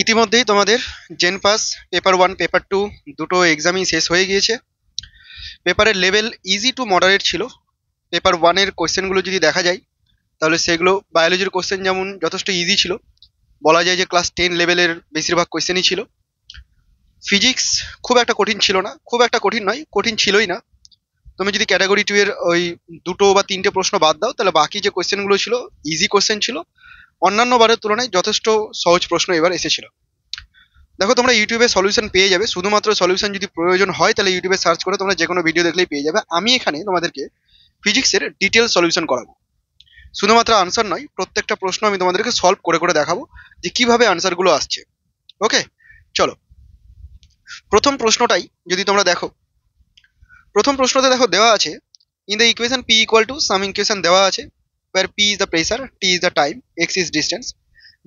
ইতিমধ্যেই তোমাদের gen pass paper 1 paper 2 দুটো এক্সামই শেষ হয়ে গিয়েছে। পেপারের লেভেল ইজি টু মডারেট ছিল। পেপার 1 এর কোশ্চেনগুলো যদি দেখা যায় তাহলে সেগুলো বায়োলজির কোশ্চেন যেমন যথেষ্ট ইজি ছিল, বলা যায় যে ক্লাস 10 লেভেলের বেশিরভাগ কোশ্চেনই ছিল। ফিজিক্স খুব একটা কঠিন ছিল না, খুব একটা কঠিন নয়, কঠিন ছিলই না। তুমি যদি ক্যাটাগরি 2 এর ওই দুটো বা তিনটে প্রশ্ন বাদ দাও তাহলে বাকি যে কোশ্চেনগুলো ছিল ইজি কোশ্চেন ছিল। অন্যান্য বারের তুলনায় যথেষ্ট সহজ প্রশ্ন এবার এসেছিল। দেখো তোমরা ইউটিউবে সলিউশন পেয়ে যাবে, শুধুমাত্র সলিউশন যদি প্রয়োজন হয় তাহলে ইউটিউবে সার্চ করে তোমরা যে কোনো ভিডিও দেখলেই পেয়ে যাবে। আমি এখানে তোমাদেরকে ফিজিক্সের ডিটেল সলিউশন করাবো, শুধুমাত্র আনসার নয়, প্রত্যেকটা প্রশ্ন আমি তোমাদেরকে সলভ করে করে দেখাবো যে কিভাবে আনসারগুলো আসছে। ওকে, চলো প্রথম প্রশ্নটাই যদি তোমরা দেখো, প্রথম প্রশ্নতে দেখো দেওয়া আছে in the equation P equal to some equation দেওয়া আছে where p is the pressure, t is the time, x is distance,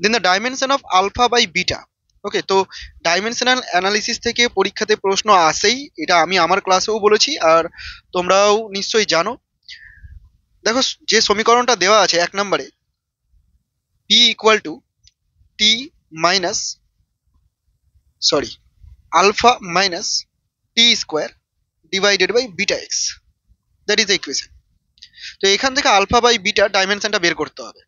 then the dimension of alpha by beta. ওকে, তো ডাইমেনশনাল অ্যানালিসিস থেকে পরীক্ষাতে প্রশ্ন আসেই, এটা আমি আমার ক্লাসেও বলেছি আর তোমরাও নিশ্চয়ই জানো। দেখো যে সমীকরণটা দেওয়া আছে এক নম্বরে, p equal to T minus alpha minus T square divided by beta x, that is the equation. তো এখান থেকে আলফা বাই বিটা ডাইমেনশনটা বের করতে হবে।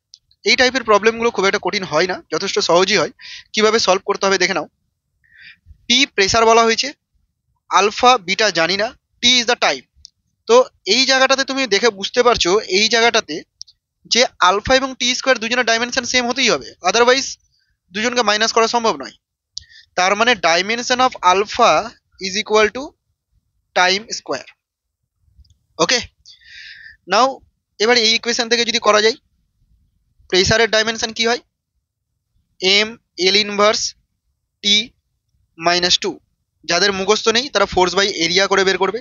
এই টাইপের প্রবলেমগুলো খুব একটা কঠিন হয় না, যথেষ্ট সহজই হয়। কিভাবে সলভ করতে হবে দেখে নাও। পি প্রেসার বলা হয়েছে, আলফা বিটা জানি না, টি ইজ দ্য টাইম। তো এই জায়গাটাতে তুমি দেখে বুঝতে পারছো এই জায়গাটাতে যে আলফা এবং টি স্কোয়ার দুজনের ডাইমেনশন সেম হতেই হবে, আদারওয়াইজ দুজনকে মাইনাস করা সম্ভব নয়। তার মানে dimension of alpha is equal to time square. Okay, now এবার এই ইকুয়েশন থেকে যদি করা যায়, প্রেসারের ডাইমেনশন কি হয়, M L inverse T minus two. যাদের মুখস্থ নেই তারা ফোর্স বাই এরিয়া করে বের করবে।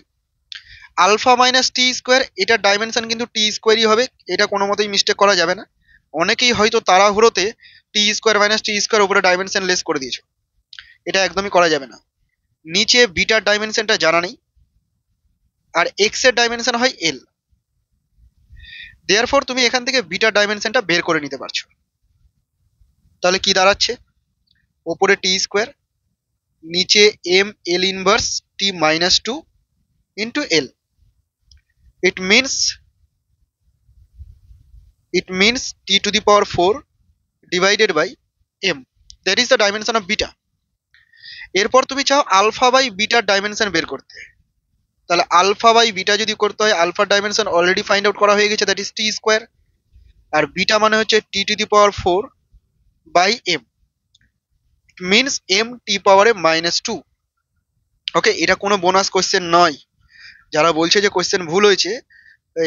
আলফা মাইনাস টি স্কোয়ার, এটার ডাইমেনশন কিন্তু টি স্কোয়ারই হবে, এটা কোনো মতেই মিস্টেক করা যাবে না। অনেকেই হয়তো তাড়াহুড়োতে টি স্কোয়ার মাইনাস টি স্কোয়ার উপরে ডাইমেনশন লেস করে দিয়েছো, এটা একদমই করা যাবে না। নিচে বিটার ডাইমেনশনটা জানা নেই, আর এক্স এর ডাইমেনশন হয় এল। দেয়ারফর তুমি এখান থেকে বিটার ডাইমেনশনটা বের করে নিতে পারছো। তাহলে কি দাঁড়াচ্ছে, ওপরে টি স্কোয়ার, নিচে M L inverse T minus two into L. it means t to the power 4 divided by m, that is the dimension of beta. এরপর তুমি চাও আলফা বাই বিটার ডাইমেনশন বের করতে, তাহলে আলফা বাই বিটা যদি করতে হয়, আলফার ডাইমেনশন অলরেডি ফাইন্ড আউট করা হয়ে গেছে, দ্যাট ইজ টি স্কোয়ার, আর বিটা মানে হচ্ছে T to the power 4 by M, means M T পাওয়ারে মাইনাস টু। ওকে, এটা কোনো বোনাস কোশ্চেন নয়। যারা বলছে যে কোশ্চেন ভুল হয়েছে,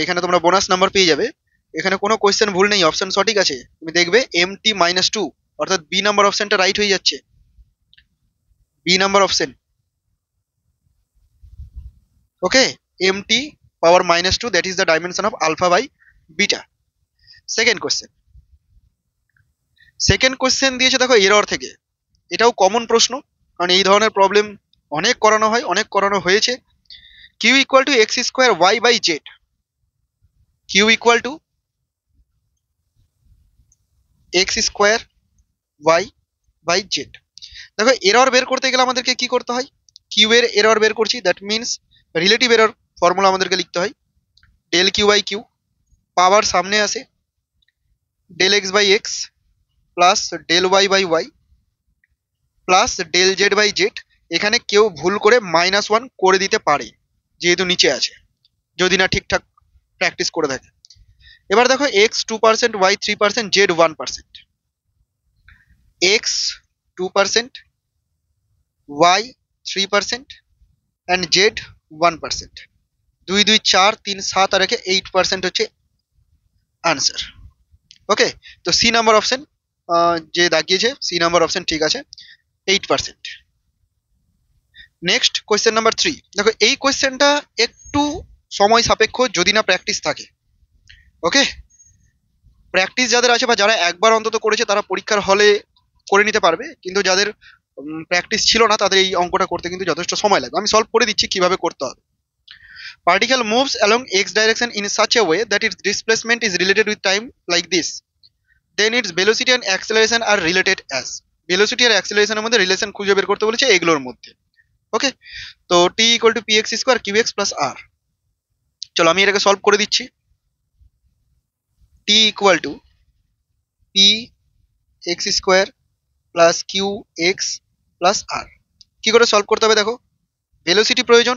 এখানে তোমরা বোনাস নাম্বার পেয়ে যাবে। এখানে কোনো কোশ্চেন ভুল নেই, অপশন সঠিক আছে। তুমি দেখবে এম টি মাইনাস টু, অর্থাৎ বি নাম্বার অপশনটা রাইট হয়ে যাচ্ছে, B number option. Okay, M T power minus two, that is the dimension of alpha by beta. Second question, second question দিয়েছে দেখো এরর থেকে। এটাও কমন প্রশ্ন, কারণ এই ধরনের প্রবলেম অনেক করানো হয়, অনেক করানো হয়েছে। Q equal to x square y by z, Q equal to x square y by z. দেখো এরর বের করতে গেলে আমাদেরকে কি করতে হয়, কিউ এর এরর বের করছি, that means relative error formula আমাদেরকে লিখতে হয়। Del Q by Q, power সামনে আসে, del x by x plus del y by y plus del z by z. এখানে কেউ ভুল করে মাইনাস ওয়ান করে দিতে পারে, যেহেতু নিচে আছে, যদি না ঠিকঠাক প্র্যাকটিস করে থাকে। এবার দেখো x 2%, y 3%, z 1%, x 2%, y 3% and z 1%। 2 2 4 3 7 আর রেখে 8% হচ্ছে আনসার। ওকে, তো সি নাম্বার অপশন যে দাগিয়েছে, সি নাম্বার অপশন ঠিক আছে, 8%। Next question number 3। দেখো এই কোয়েশ্চেনটা একটু সময় সাপেক্ষ যদি না প্র্যাকটিস থাকে। ওকে, প্র্যাকটিস যাদের আছে বা যারা একবার অন্তত করেছে তারা পরীক্ষার হলে করে নিতে পারবে, কিন্তু যাদের প্র্যাকটিস ছিল না তাদের এই অঙ্কটা করতে কিন্তু যথেষ্ট সময় লাগবে। আমি সলভ করে দিচ্ছি কিভাবে করতে হবে। Particle moves along X direction in such a way that its displacement is related with time like this, then its velocity and acceleration are related as. Velocity আর অ্যাক্সেলারেশনের মধ্যে রিলেশন খুঁজে বের করতে বলেছে এগুলোর মধ্যে। ওকে, তো T equal to P X square Q X plus R. চলো আমি এটাকে সলভ করে দিচ্ছি। T equal to P X square plus Q X plus R. কি করে সলভ করতে হবে দেখো, ভেলোসিটি প্রয়োজন,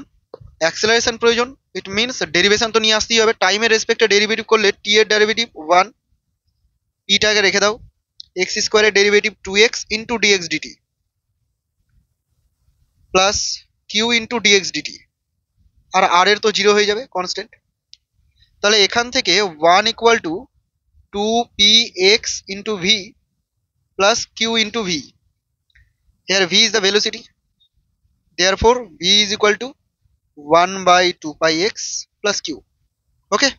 অ্যাক্সেলারেশন প্রয়োজন, ইট মিনস ডেরিভেশন তো নিয়ে আসতেই হবে। টাইমের রেসপেক্টে ডেরিভেটিভ করলে টি এর ডেরিভেটিভ 1, পিটাকে রেখে দাও, এক্স স্কোয়ারের derivative 2x into dx dt plus Q into dx dt, আর আর এর তো জিরো হয়ে যাবে কনস্ট্যান্ট। তাহলে এখান থেকে 1 equal to 2px into v plus Q into v. Here v is the velocity, therefore v is equal to 1 by 2 pi x plus q। ওকে,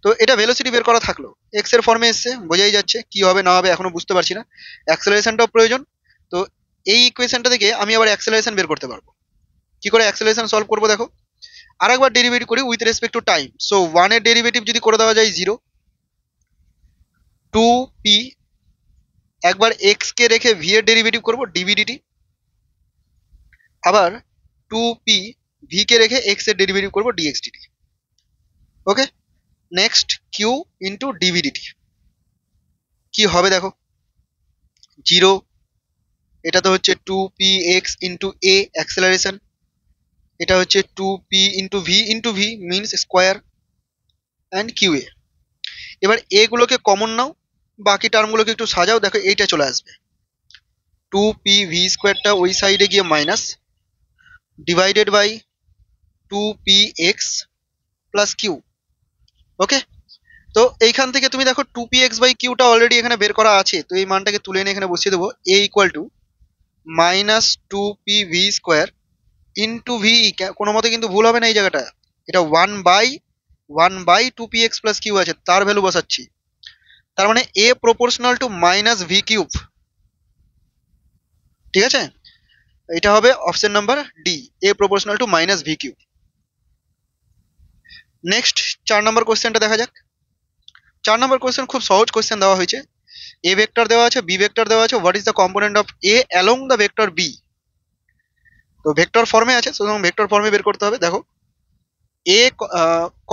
তো এটা ভেলোসিটি বের করা থাকলো, এক্স এর ফর্মে এসছে, বোঝাই যাচ্ছে কি হবে না হবে এখনো বুঝতে পারছি না। অ্যাক্সেলারেশনটাও প্রয়োজন, তো এই ইকুয়েশনটা থেকে আমি আবার অ্যাক্সেলারেশন বের করতে পারবো। কি করে অ্যাক্সেলারেশন সলভ করবো দেখো, আরেকবার ডেরিভেটিভ করি with respect to time. So 1 এর ডেরিভেটিভ যদি করে দেওয়া যায় 0, 2p, একবার x কে রেখে v এর ডেরিভেটিভ করবো ডিভি ডিটি, আবার 2p v কে রেখে x এর ডেরিভেটিভ করবো dx dt। Okay, next Q into dv dt. কি হবে দেখো, 0, এটা তো হচ্ছে 2px ইন্টু a অ্যাক্সেলারেশন, এটা হচ্ছে 2p into V means square and Q A. এবার এ গুলোকে কমন নাও, বাকি টার্মগুলোকে একটু সাজাও, দেখো এইটা চলে আসবে, 2pv স্কোয়ারটা ওই সাইডে গিয়ে minus divided by 2px plus Q. Okay, তো এইখান থেকে তুমি দেখো 2px বাই কিউটা অলরেডি এখানে বের করা আছে, তো এই মানটাকে তুলে এনে এখানে বসিয়ে দেবো, a equal to minus 2pv square into V, কোনো মতে কিন্তু ভুল হবে না এই জায়গাটা, এটা 1 বাই 2px প্লাস কিউ আছে, তার ভ্যালু বসাচ্ছি, তার মানে a proportional to minus V cube. ঠিক আছে, এটা হবে option number D, a proportional to minus V cube. Next 4 নম্বর কোশ্চেনটা দেখা যাক। 4 নম্বর কোশ্চেন খুব সহজ কোশ্চেন দেওয়া হয়েছে, এ ভেক্টর দেওয়া আছে, বি ভেক্টর দেওয়া আছে, what is the component of A along the vector B. তো ভেক্টর ফর্মে আছে, সুতরাং ভেক্টর ফর্মে বের করতে হবে। দেখো A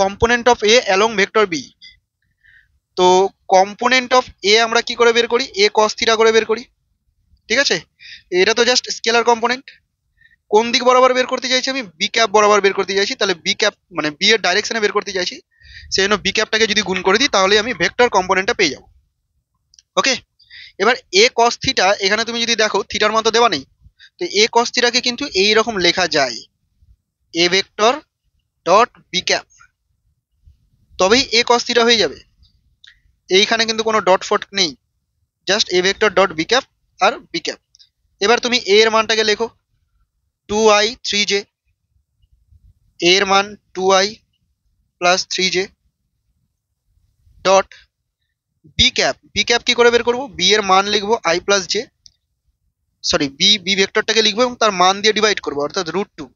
component of A along vector B, তো কম্পোনেন্ট অফ এ আমরা কি করে বের করি, এ কস থিটা করে বের করি। ঠিক আছে, এটা তো জাস্ট স্কেলার কম্পোনেন্ট, কোন দিক বরাবর বের করতে চাইছি আমি, বি ক্যাপ বরাবর বের করতে চাইছি, তাহলে বি ক্যাপ মানে বি এর ডাইরেকশনে বের করতে চাইছি, সেই জন্য বি ক্যাপটাকে যদি গুণ করে দিই তাহলে আমি ভেক্টর কম্পোনেন্টটা পেয়ে যাবো। ওকে, এবার এ কস থিটা, এখানে তুমি যদি দেখো থিটার মান তো দেওয়া নেই, তো এ কস থিটাকে কিন্তু এইরকম লেখা যায়, A vector dot B cap, তবেই এ কস থিটা হয়ে যাবে। এইখানে কিন্তু কোনো ডট ফট নেই, just A vector dot B cap আর বি ক্যাপ। এবার তুমি এ এর মানটাকে লেখো 2i 3j, এর মান 2i plus 3j dot B cap, B cap কি করে বের করবো, বি এর মান লিখবো i plus J, sorry B ভেক্টরটাকে লিখবো এবং তার মান দিয়ে ডিভাইড করবো, অর্থাৎ √2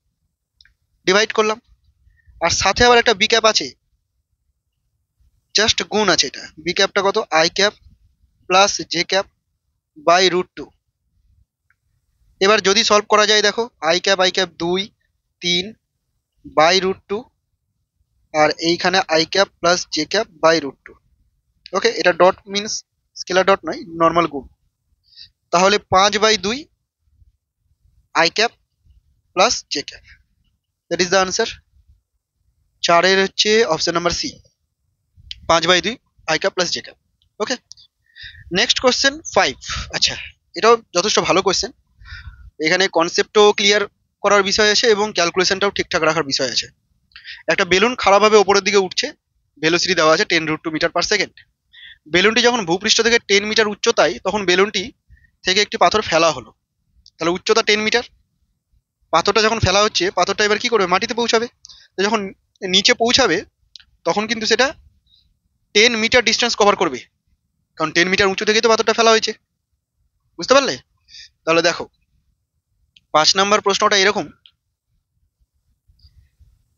ডিভাইড করলাম, আর সাথে আবার একটা বি ক্যাপ আছে, জাস্ট গুণ আছে, এটা বি ক্যাপটা কত, I cap plus J cap by √2। এবার যদি সলভ করা যায় দেখো আই ক্যাপ 2 3 বাই √2, আর এইখানে I cap plus J cap by √2। Okay, এটা ডট মিনস স্কেলার ডট নয়, নর্মাল গুণ, তাহলে 5/2 I cap plus J cap, that is the answer. 4 এর হচ্ছে option number C, 5/2 I cap plus J cap. Okay, next question 5। আচ্ছা, এটাও যথেষ্ট ভালো কোশ্চেন, এখানে কনসেপ্টও ক্লিয়ার করার বিষয় আছে এবং ক্যালকুলেশনটাও ঠিকঠাক রাখার বিষয় আছে। একটা বেলুন খারাপভাবে ওপরের দিকে উঠছে, ভেলোসিটি দেওয়া আছে 10√2 মিটার পার সেকেন্ড। বেলুনটি যখন ভূপৃষ্ঠ থেকে 10 মিটার উচ্চতায়, তখন বেলুনটি থেকে একটি পাথর ফেলা হলো, তাহলে উচ্চতা 10 মিটার, পাথরটা যখন ফেলা হচ্ছে পাথরটা এবার কি করবে, মাটিতে পৌঁছাবে, তো যখন নিচে পৌঁছাবে তখন কিন্তু সেটা 10 মিটার ডিস্টেন্স কভার করবে, কারণ 10 মিটার উঁচু থেকেই তো পাথরটা ফেলা হয়েছে। বুঝতে পারলে? তাহলে দেখো 5 নাম্বার প্রশ্নটা এরকম,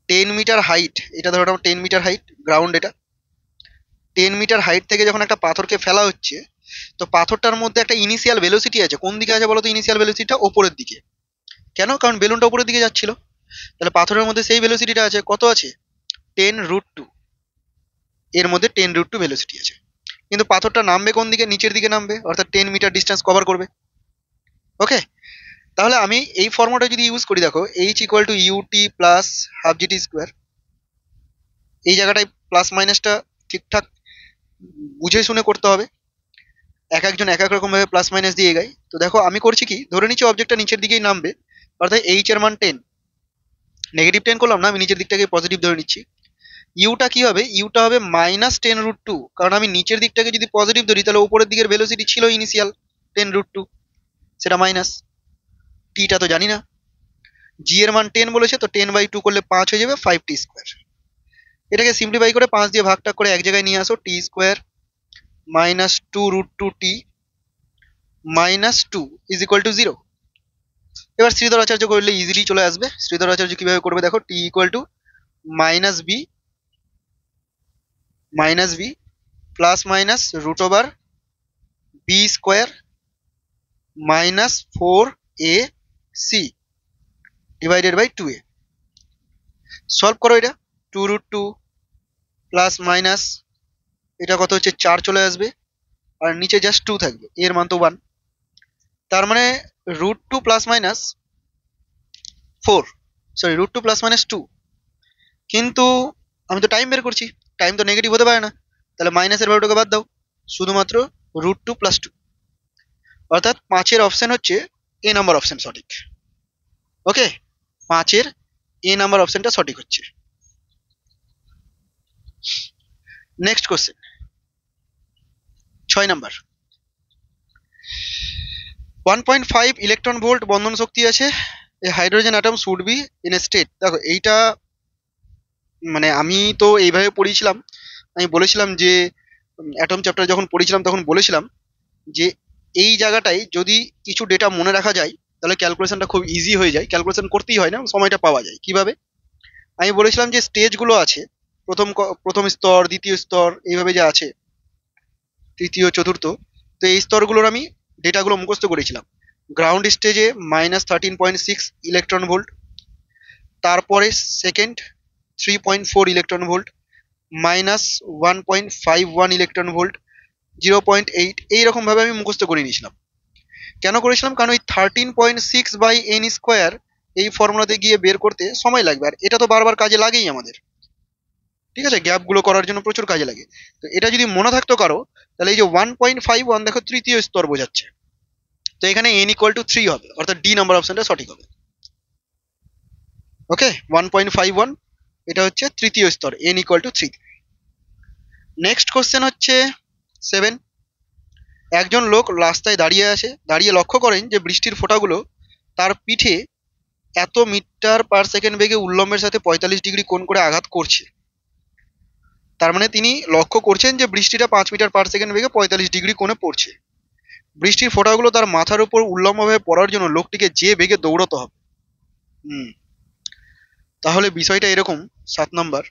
10 মিটার হাইট, এটা ধরো 10 মিটার হাইট গ্রাউন্ড, এটা 10 মিটার হাইট থেকে যখন একটা পাথরকে ফেলা হচ্ছে, তো পাথরটার মধ্যে একটা ইনিশিয়াল ভেলোসিটি আছে। কোন দিকে আছে বলো তো? ইনিশিয়াল ভেলোসিটিটা ওপরের দিকে। কেন? কারণ বেলুনটা উপরের দিকে যাচ্ছিল। তাহলে পাথরের মধ্যে সেই ভেলোসিটিটা আছে। কত আছে? 10√2। এর মধ্যে 10√2 ভেলোসিটি আছে। কিন্তু পাথরটা নামবে কোন দিকে? নিচের দিকে নামবে, অর্থাৎ 10 মিটার ডিস্টেন্স কভার করবে। ওকে, তাহলে আমি এই ফর্মুলাটা যদি ইউজ করি, দেখো h=ut plus half GT square. এই জায়গাটায় প্লাস মাইনাসটা ঠিকঠাক বুঝে শুনে করতে হবে, এক একজন এক এক রকম ভাবে প্লাস মাইনাস দিয়ে এগায়। তো দেখো আমি করছি কি, ধরে নিচ্ছি অবজেক্টটা নিচের দিকেই নামবে, অর্থাৎ এইচ এর মান 10। নেগেটিভ 10 করলাম না, আমি নিচের দিকটাকে পজিটিভ ধরে নিচ্ছি। ইউটা কি হবে? ইউটা হবে -10√2, কারণ আমি নিচের দিকটাকে যদি পজিটিভ ধরি তাহলে উপরের দিকের ভেলোসিটি ছিল ইনিশিয়াল 10√2, সেটা মাইনাস। টিটা তো জানি না, জি এর মান 10 বলেছে, তো 10/2 করলে 5 হয়ে যাবে, 5t স্কোয়ার। এটাকে সিম্পলিফাই করে 5 দিয়ে ভাগটাগ করে এক জায়গায় নিয়ে আসো, T square -2√2t -2 is equal to 0। এবার শ্রীধর আচার্য করলে ইজিলি চলে আসবে। শ্রীধর আচার্য কিভাবে করবে দেখো, T equal to -b plus minus √b square -4ac divided by 2a। Solve করো এটা, 2√2 প্লাস মাইনাস এটা কত হচ্ছে 4 চলে আসবে, আর নিচে জাস্ট 2 থাকবে, এর মান তো 1। তার মানে √2 plus minus 4, sorry √2 plus minus 2। কিন্তু আমি তো টাইম বের করছি, টাইম তো নেগেটিভ হতে পারে না, তাহলে মাইনাসের ভ্যালুটাকে বাদ দাও, শুধুমাত্র √2 প্লাস 2। অর্থাৎ 5-এর অপশন হচ্ছে এ নাম্বার অপশন সঠিক। ওকে, 5-এর এ নাম্বার অপশনটা সঠিক হচ্ছে। Next question, 6 number. 1.5 electron volt বন্ধন শক্তি আছে, a hydrogen atom should be in a state. দেখো এইটা মানে আমি তো এইভাবে পড়িয়েছিলাম। আমি বলেছিলাম যে অ্যাটম চ্যাপ্টার যখন পড়েছিলাম তখন বলেছিলাম যে এই জায়গাটায় যদি কিছু ডেটা মনে রাখা যায় তাহলে ক্যালকুলেশনটা খুব ইজি হয়ে যায়, ক্যালকুলেশন করতেই হয় না, সময়টা পাওয়া যায়। কিভাবে? আমি বলেছিলাম যে স্টেজগুলো আছে, প্রথম স্তর, দ্বিতীয় স্তর, এইভাবে যে আছে, তৃতীয়, চতুর্থ। তো এই স্তরগুলোর আমি ডেটাগুলো মুখস্থ করেছিলাম। গ্রাউন্ড স্টেজে -13.6 ইলেকট্রন ভোল্ট, তারপরে second 3.4 electron volt, -1.51 electron volt, 0.8, এইরকম ভাবে আমি মুখস্থ করে নিয়েছিলাম। কেন করেছিলাম? কারণ ওই 13.6/n² এই ফর্মুলাতে গিয়ে বের করতে সময় লাগবে, আর এটা তো বারবার কাজে লাগেই আমাদের। ঠিক আছে, গ্যাপগুলো করার জন্য প্রচুর কাজে লাগে। তো এটা যদি মনে থাকতো কারো, তাহলে এই যে 1.51 দেখো তৃতীয় স্তর বোঝাচ্ছে, তো এখানে n=3 হবে, অর্থাৎ ডি নাম্বার অপশনটা সঠিক হবে। ওকে, 1.51 এটা হচ্ছে তৃতীয় স্তর, n=3। নেক্সট কোশ্চেন হচ্ছে 7। একজন লোক রাস্তায় দাঁড়িয়ে আছে, দাঁড়িয়ে লক্ষ্য করেন যে বৃষ্টির ফোঁটাগুলো তার পিঠে এত মিটার পার সেকেন্ড বেগে উল্লম্বের সাথে 45 ডিগ্রি কোণ করে আঘাত করছে। তার মানে তিনি লক্ষ্য করছেন যে বৃষ্টিটা 5 মিটার পার সেকেন্ড বেগে 45 ডিগ্রি কোণে পড়ছে। বৃষ্টির ফোঁটাগুলো তার মাথার উপর উল্লম্বভাবে পড়ার জন্য লোকটিকে যে বেগে দৌড়াতে হবে। তাহলে বিষয়টা এরকম, 7 নাম্বার,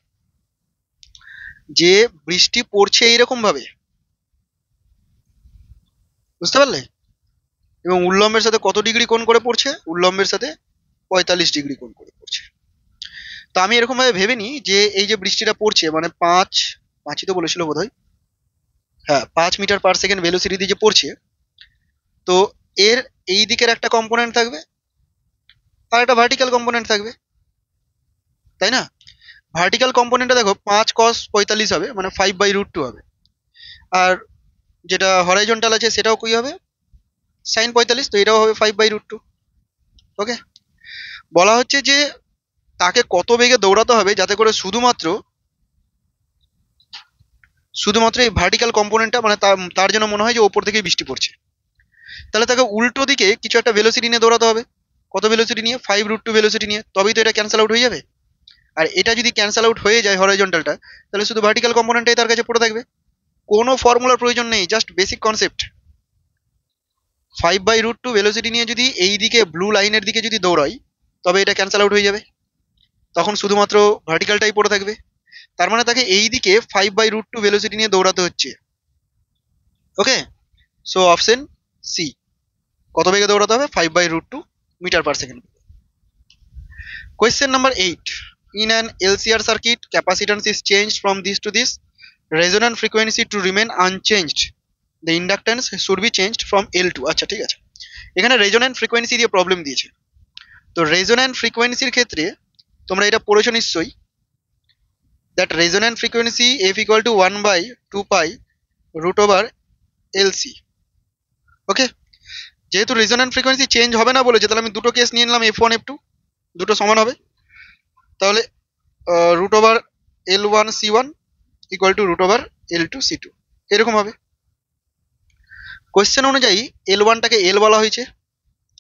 যে বৃষ্টি পড়ছে এইরকম ভাবে, বুঝতে পারলে? এবং উল্লম্বের সাথে কত ডিগ্রি কোণ করে পড়ছে? উল্লম্বের সাথে 45 ডিগ্রি কোণ করে পড়ছে। তো আমি এরকম ভাবে ভেবে নিই যে এই যে বৃষ্টিটা পড়ছে মানে 5ই তো বলেছিল বোধহয়, হ্যাঁ 5 মিটার পার সেকেন্ড ভেলোসিটি দিয়ে যে পড়ছে, তো এর এই দিকের একটা কম্পোনেন্ট থাকবে আর একটা ভার্টিক্যাল কম্পোনেন্ট থাকবে, তাই না? ভার্টিক্যাল কম্পোনেন্টটা দেখো 5 cos 45 হবে, মানে 5/√2 হবে। আর যেটা হরাইজন্টাল আছে সেটাও কি হবে? sin 45, তো এটাও হবে 5/√2। ওকে, বলা হচ্ছে যে তাকে কত বেগে দৌড়াতে হবে যাতে করে শুধুমাত্র এই ভার্টিক্যাল কম্পোনেন্টটা, মানে তার জন্য মনে হয় যে ওপর থেকেই বৃষ্টি পড়ছে। তাহলে তাকে উল্টো দিকে কিছু একটা ভেলোসিটি নিয়ে দৌড়াতে হবে। কত ভেলোসিটি নিয়ে? 5√2 ভেলোসিটি নিয়ে, তবেই তো এটা ক্যান্সেল আউট হয়ে যাবে। আর এটা যদি ক্যান্সেল আউট হয়ে যায় হরাইজন্টালটা, তাহলে শুধু ভার্টিক্যাল কম্পোনেন্টটাই তার কাছে পড়ে থাকবে। কোনো ফর্মুলার প্রয়োজন নেই, জাস্ট বেসিক কনসেপ্ট। 5/√2 ভেলোসিটি নিয়ে যদি এই দিকে ব্লু লাইনের দিকে যদি দৌড়াই, তবে এটা ক্যান্সেল আউট হয়ে যাবে, তখন শুধুমাত্র ভার্টিক্যালটাই পড়ে থাকবে। তার মানে তাকে এই দিকে 5/√2 ভেলোসিটি নিয়ে দৌড়াতে হচ্ছে। Okay, so option C. কত বেগে দৌড়াতে হবে? 5/√2 metre per second. Question number 8. In an LCR circuit, capacitance is changed from this to this. Resonant frequency to remain unchanged. The inductance should be changed from L to। আচ্ছা ঠিক আছে, এখানে resonant frequency দিয়ে problem দিয়েছে। তো resonant ফ্রিকোয়েন্সির ক্ষেত্রে তোমরা এটা পড়েছো নিশ্চয়ই, that resonant frequency F equal to 1/2π√LC। ওকে, যেহেতু রেজোন্যান্ট ফ্রিকোয়েন্সি চেঞ্জ হবে না বলেছে, তাহলে আমি দুটো কেস নিয়ে নিলাম, F1 F2 দুটো সমান হবে। তাহলে √L1C1 ইকুয়াল টু √L2C2 এরকম হবে। কোয়েশ্চেন অনুযায়ী L1টাকে L বলা হয়েছে।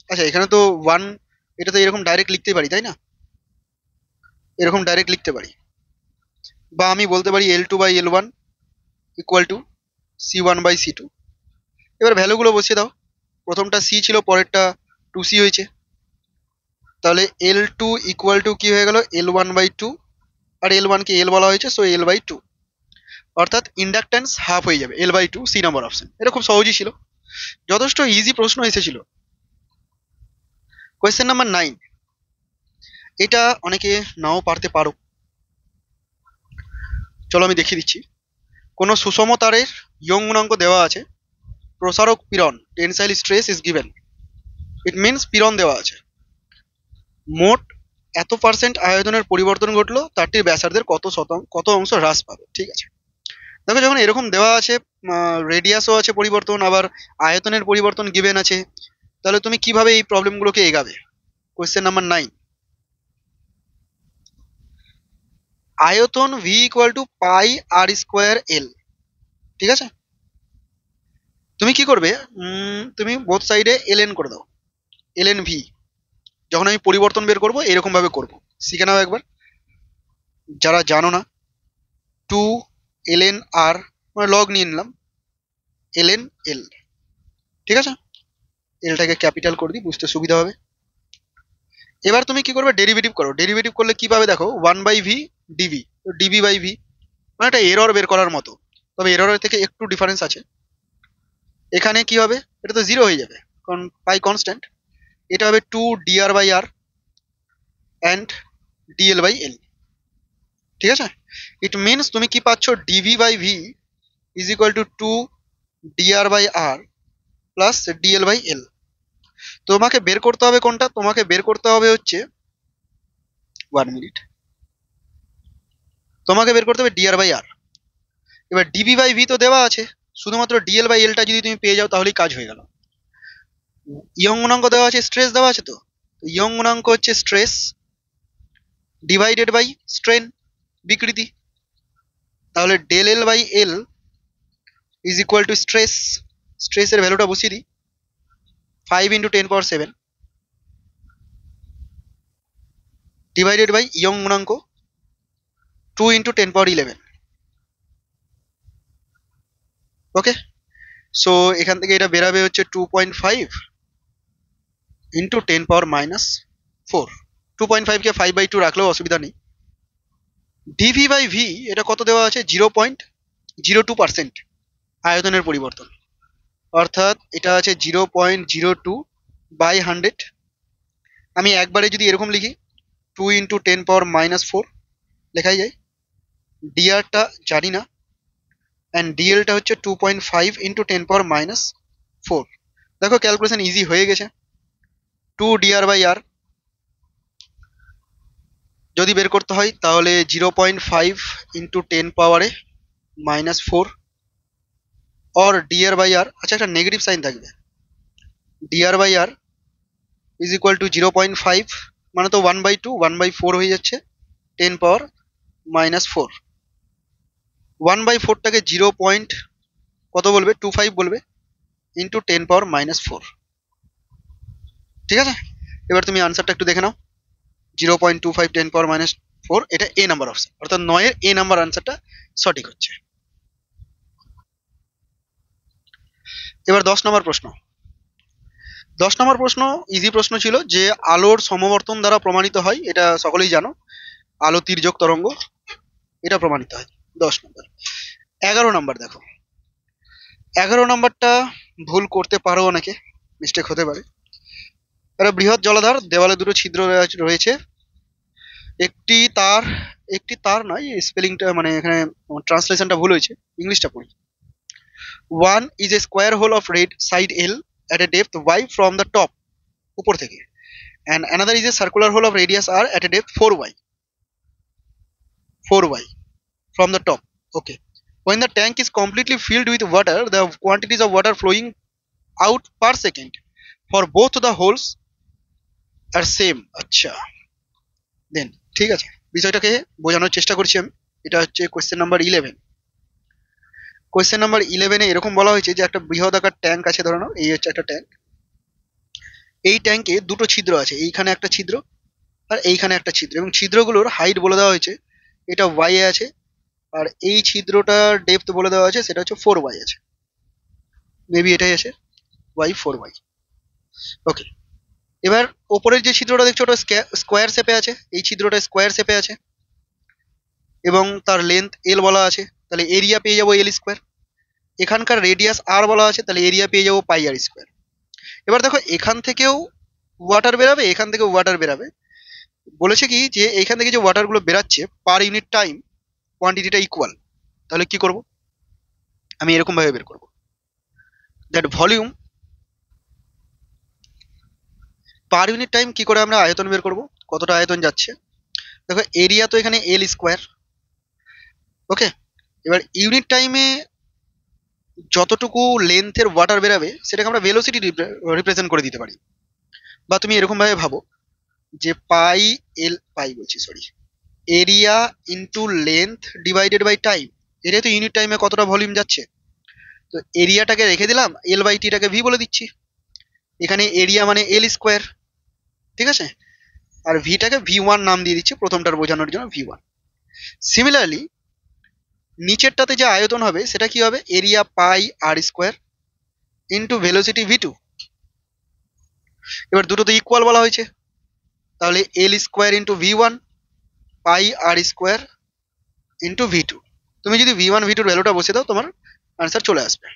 আচ্ছা, এখানে তো 1, এটা তো এরকম ডাইরেক্ট লিখতে পারি, তাই না? এরকম ডাইরেক্ট লিখতে পারি, বা আমি বলতে পারি L2/L1 ইকুয়াল টু C1/C2। এবার ভ্যালুগুলো বসিয়ে দাও। প্রথমটা C ছিল, পরেরটা 2C হয়েছে। তাহলে L2 ইকুয়াল টু কি হয়ে গেল? L1/2, আর L1 কে L বলা হয়েছে, সো L/2, অর্থাৎ ইন্ডাকট্যান্স হাফ হয়ে যাবে, L/2, সি নাম্বার অপশন। এটা খুব সহজই ছিল, যথেষ্ট ইজি প্রশ্ন এসেছিল। কোয়েশ্চেন নাম্বার 9, এটা অনেকে নাও পারতে পারো, চলো আমি দেখিয়ে দিচ্ছি। কোনো সুষম তারের ইয়ং গুণাঙ্ক দেওয়া আছে, প্রসারক পীড়ন tensile stress is given, it means পীড়ন দেওয়া আছে, মোট এত পার্সেন্ট আয়তনের পরিবর্তন ঘটলো, তারটির ব্যাসার্ধের কত অংশ হ্রাস পাবে। ঠিক আছে, দেখো যখন এরকম দেওয়া আছে, রেডিয়াসও আছে পরিবর্তন, আবার আয়তনের পরিবর্তন গিভেন আছে, তাহলে তুমি কিভাবে এই প্রবলেমগুলোকে এগাবে? কোয়েশ্চেন নাম্বার 9, আয়তন V ইকুয়াল টু πr²L। ঠিক আছে, তুমি কি করবে? তুমি বোথ সাইডে ln করে দাও, ln V। যখন আমি পরিবর্তন বের করবো এরকম ভাবে করবো, শিখে নাও একবার যারা জানো না। 2 ln r মানে লগ নিয়ে নিলাম, ln L। ঠিক আছে, এলটাকে ক্যাপিটাল করে দিই, বুঝতে সুবিধা হবে। এবার তুমি কি করবে? ডেরিভেটিভ করো। ডেরিভেটিভ করলে কি পাবে দেখো, 1/v dv, dv/v, মানে একটা এরর বের করার মতো, তবে এররের থেকে একটু ডিফারেন্স আছে। এখানে কি হবে? এটা তো জিরো হয়ে যাবে, কারণ পাই কনস্ট্যান্ট। এটা হবে 2 dr/r অ্যান্ড dl/l। ঠিক আছে, ইট মিনস তুমি কি পাচ্ছ? dv/v is equal two 2 dr/r plus dl/l। তোমাকে বের করতে হবে কোনটা? তোমাকে বের করতে হবে হচ্ছে 1 মিনিট, তোমাকে বের করতে হবে dr/r। এবার dv/v তো দেওয়া আছে, শুধুমাত্র dl/lটা যদি তুমি পেয়ে যাও তাহলেই কাজ হয়ে গেল। ইয়ং গুণাঙ্ক দেওয়া আছে, স্ট্রেস দেওয়া আছে, তো ইয়ং গুণাঙ্ক হচ্ছে স্ট্রেস ডিভাইডেড বাই স্ট্রেন, বিকৃতি। তাহলে del L/L is equal two stress, স্ট্রেসের ভ্যালুটা বসিয়ে দিই, 5 × 10⁷ ডিভাইডেড বাই ইয়ং গুণাঙ্ক 2 × 10⁻11। ওকে, সো এখান থেকে এটা বেরাবে হচ্ছে 2.5 × 10⁻⁻4। 2.5 কে 5/2 রাখলেও অসুবিধা নেই। dv/v এটা কত দেওয়া আছে? 0.02% আয়তনের পরিবর্তন, অর্থাৎ এটা আছে 0.02/100। আমি একবারে যদি এরকম লিখি 2 × 10⁻⁻4 লেখাই যায়। dr-টা জানি না, অ্যান্ড dl-টা হচ্ছে 2.5 × 10⁻⁻4। দেখো ক্যালকুলেশন ইজি হয়ে গেছে। 2 dr/r যদি বের করতে হয় তাহলে 0.5 × 10⁻⁻4 or dr/r, আচ্ছা একটা নেগেটিভ সাইন থাকবে, dr/r ইজ ইকুয়াল টু 0.5 মানে তো 1/2, 1/4 হয়ে যাচ্ছে 10⁻⁻4। 1/4টাকে 0. কত বলবে? 25 বলবে, ইন্টু 10⁻⁻4। ঠিক আছে, এবার তুমি আনসারটা একটু দেখে নাও, 0.25 10⁻⁻4, এটা এ নাম্বার অপশন, অর্থাৎ 9 এর এ নাম্বার আনসারটা সঠিক হচ্ছে। এবার 10 নম্বর প্রশ্ন। 10 নম্বর প্রশ্ন ইজি প্রশ্ন ছিল, যে আলোর সমবর্তন দ্বারা প্রমাণিত হয়, এটা সকলেই জানো, আলো তির্যক তরঙ্গ। এটা প্রমাণিত হয়। 10 নম্বর। 11 নম্বর দেখো, 11 নম্বরটা ভুল করতে পারো, অনেকে মিস্টেক হতে পারে। একটা বৃহৎ জলাধার, দেওয়ালে দুটো ছিদ্র রয়েছে, একটি তার, একটি তার নয়, স্পেলিংটা মানে এখানে ট্রান্সলেশনটা ভুল হয়েছে, ইংলিশটা পড়ি। One is a square hole of red side L at a depth y from the top, উপর থেকে, and another is a circular hole of radius r at a depth 4y, 4y from the top. Okay. When the tank is completely filled with water, the quantities of water flowing out per second for both the holes are same. আচ্ছা, দেন ঠিক আছে, বিষয়টাকে বোঝানোর চেষ্টা করছি আমি। এটা হচ্ছে কোয়েশ্চেন নাম্বার 11। কোয়েশ্চেন নাম্বার 11-এ এরকম বলা হয়েছে যে একটা বৃহদাকার ট্যাঙ্ক আছে, ধরে নাও এই হচ্ছে একটা ট্যাঙ্ক। এই ট্যাঙ্কে দুটো ছিদ্র আছে, এইখানে একটা ছিদ্র আর এইখানে একটা ছিদ্র, এবং ছিদ্রগুলোর হাইট বলে দেওয়া হয়েছে, এটা y এ আছে, আর এই ছিদ্রটার ডেপথ বলে দেওয়া আছে, সেটা হচ্ছে 4y আছে, মেবি এটাই আছে y 4y। ওকে, এবার ওপরের যে ছিদ্রটা দেখছো ওটা স্কোয়ার শেপে আছে, এই ছিদ্রটা স্কোয়ার শেপে আছে এবং তার লেন্থ এল বলা আছে, তাহলে এরিয়া পেয়ে যাবো এল স্কোয়ার। এখানকার রেডিয়াস আর বলা আছে, তাহলে এরিয়া পেয়ে যাবো পাই আর স্কোয়ার। এবার দেখো এখান থেকেও ওয়াটার বেরাবে, এখান থেকেও ওয়াটার বেরাবে। বলেছে কি যে এইখান থেকে যে ওয়াটারগুলো বেরাচ্ছে পার ইউনিট টাইম কোয়ান্টিটিটা ইকুয়াল। তাহলে কি করব, আমি এরকম ভাবে বের করব, that volume per unit time. কি করে আমরা আয়তন বের করব, কতটা আয়তন যাচ্ছে। দেখো এরিয়া তো এখানে এল স্কোয়ার। ওকে, এবার ইউনিট টাইমে যতটুকু লেন্থের ওয়াটার বেরাবে সেটাকে আমরা ভেলোসিটি রিপ্রেজেন্ট করে দিতে পারি। বা তুমি এরকম ভাবে ভাবো যে পাই এল, পাই বলছি sorry, area into length divided by time. এটাই তো ইউনিট টাইমে কতটা ভলিউম যাচ্ছে। তো এরিয়াটাকে রেখে দিলাম, এল বাই টিটাকে ভি বলে দিচ্ছি। এখানে এরিয়া মানে এল স্কোয়ার, ঠিক আছে, আর ভিটাকে ভি1 নাম দিয়ে দিচ্ছি প্রথমটার বোঝানোর জন্য, ভি1। সিমিলারলি নিচেরটাতে যে আয়তন হবে সেটা কি হবে, এরিয়া পাই আর স্কোয়ার ইন্টু ভেলোসিটি ভি2। এবার দুটো তো ইকুয়াল বলা হয়েছে, তাহলে এল স্কোয়ার ইন্টু ভি1 পাই আর স্কোয়ার ইন্টু ভি2। তুমি যদি ভি1 ভি2 ভ্যালুটা বসে দাও তোমার আনসার চলে আসবে।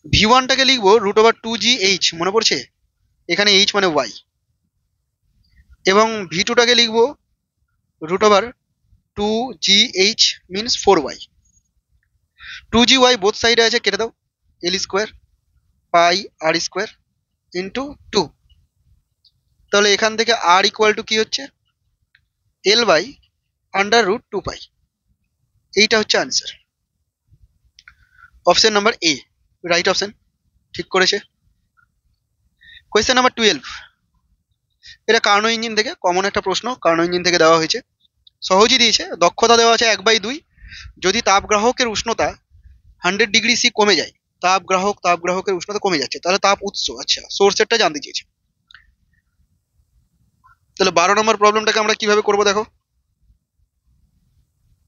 ভি1টাকে লিখবো √2gh, মনে পড়ছে, এখানে h মানে y, এবং ভি2টাকে লিখবো √2gh means 4y। 2gy both সাইডে আছে, কেটে দাও, এল স্কোয়ার পাই আর স্কোয়ার ইন্টু 2। তাহলে এখান থেকে আর ইকুয়াল টু কি হচ্ছে, এল বাই √2 পাই। এইটা হচ্ছে answer. Option number A right option, ঠিক করেছে। কোয়েশ্চেন নাম্বার 12, এটা কার্নো ইঞ্জিন থেকে কমন একটা প্রশ্ন, কার্নো ইঞ্জিন থেকে দেওয়া হয়েছে, সহজই দিয়েছে। দক্ষতা দেওয়া আছে 1/2, যদি তাপগ্রাহকের উষ্ণতা 100°C কমে যায়, তাপগ্রাহকের উষ্ণতা কমে যাচ্ছে, তাহলে তাপ উৎস, আচ্ছা সোর্সেরটা জানতে চেয়েছে। তাহলে 12 নম্বর প্রবলেমটাকে আমরা কিভাবে করবো দেখো।